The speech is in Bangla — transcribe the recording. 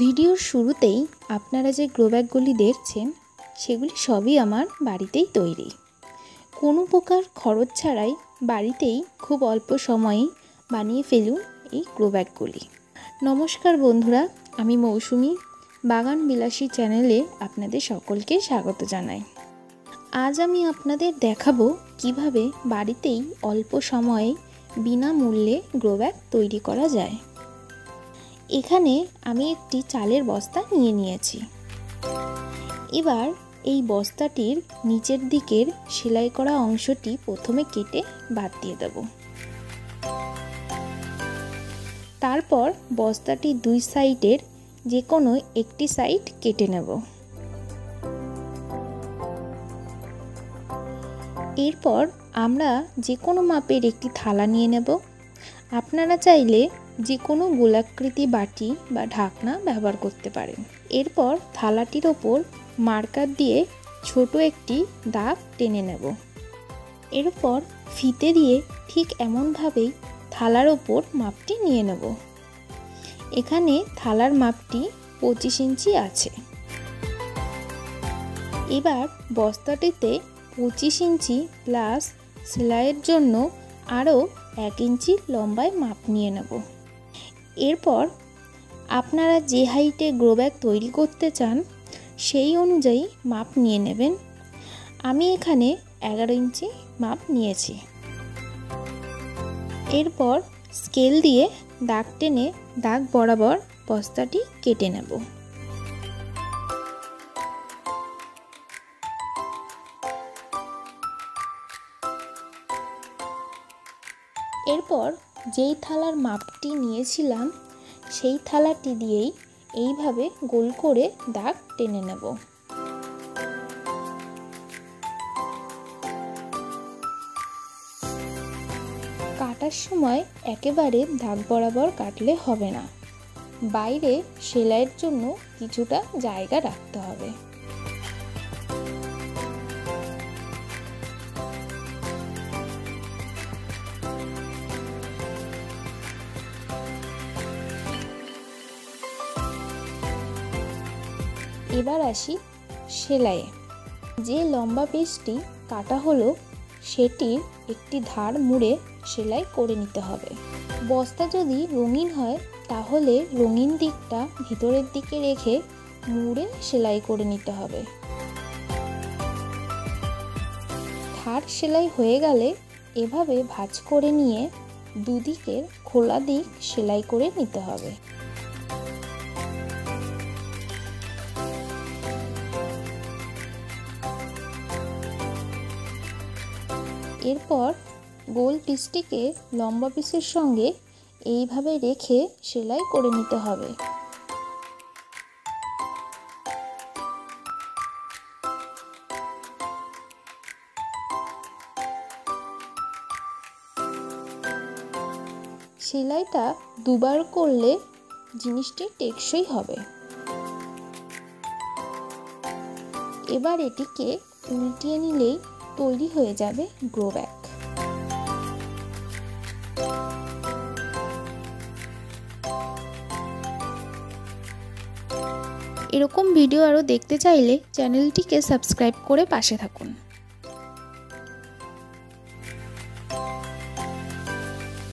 ভিডিওর শুরুতেই আপনারা যে গ্রো ব্যাগগুলি দেখছেন সেগুলি সবই আমার বাড়িতেই তৈরি। কোনো প্রকার খরচ ছাড়াই বাড়িতেই খুব অল্প সময়েই বানিয়ে ফেলুন এই গ্রো ব্যাগগুলি। নমস্কার বন্ধুরা, আমি মৌসুমি বাগান বিলাসী চ্যানেলে আপনাদের সকলকে স্বাগত জানাই। আজ আমি আপনাদের দেখাবো কিভাবে বাড়িতেই অল্প সময়ে বিনামূল্যে গ্রো ব্যাগ তৈরি করা যায়। এখানে আমি একটি চালের বস্তা নিয়ে নিয়েছি। এবার এই বস্তাটির নিচের দিকের সেলাই করা অংশটি প্রথমে কেটে বাদ দিয়ে দেব। তারপর বস্তাটির দুই সাইডের যে কোনো একটি সাইড কেটে নেব। এরপর আমরা যে কোনো মাপের একটি থালা নিয়ে নেব। আপনারা চাইলে যে কোনো গোলাকৃতি বাটি বা ঢাকনা ব্যবহার করতে পারেন। এরপর থালাটির ওপর মার্কার দিয়ে ছোট একটি দাগ টেনে নেব। এরপর ফিতে দিয়ে ঠিক এমনভাবেই থালার ওপর মাপটি নিয়ে নেব। এখানে থালার মাপটি 25 ইঞ্চি আছে। এবার বস্তাটিতে 25 ইঞ্চি প্লাস সেলাইয়ের জন্য আরও 1 ইঞ্চি লম্বায় মাপ নিয়ে নেব। এরপর আপনারা যে হাইটে গ্রো ব্যাগ তৈরি করতে চান সেই অনুযায়ী মাপ নিয়ে নেবেন। আমি এখানে 11 ইঞ্চি মাপ নিয়েছি। এরপর স্কেল দিয়ে দাগ টেনে দাগ বরাবর বস্তাটি কেটে নেব। এরপর যেই থালার মাপটি নিয়েছিলাম সেই থালাটি দিয়েই এইভাবে গোল করে দাগ টেনে নেব। কাটার সময় একেবারে দাগ বরাবর কাটলে হবে না, বাইরে সেলাইয়ের জন্য কিছুটা জায়গা রাখতে হবে। এবার আসি সেলাইয়ে। যে লম্বা পিসটি কাটা হলো সেটির একটি ধার মুড়ে সেলাই করে নিতে হবে। বস্তা যদি রঙিন হয় তাহলে রঙিন দিকটা ভিতরের দিকে রেখে মুড়ে সেলাই করে নিতে হবে। ধার সেলাই হয়ে গেলে এভাবে ভাঁজ করে নিয়ে দুদিকের খোলা দিক সেলাই করে নিতে হবে। এরপর গোল পিসটিকে লম্বা পিসের সঙ্গে এইভাবে রেখে সেলাই করে নিতে হবে। সেলাইটা দুবার করলে জিনিসটি টেকসই হবে। এবার এটিকে উল্টিয়ে নিলেই তৈরি হয়ে যাবে গ্রো ব্যাগ। এরকম ভিডিও আরও দেখতে চাইলে চ্যানেলটিকে সাবস্ক্রাইব করে পাশে থাকুন।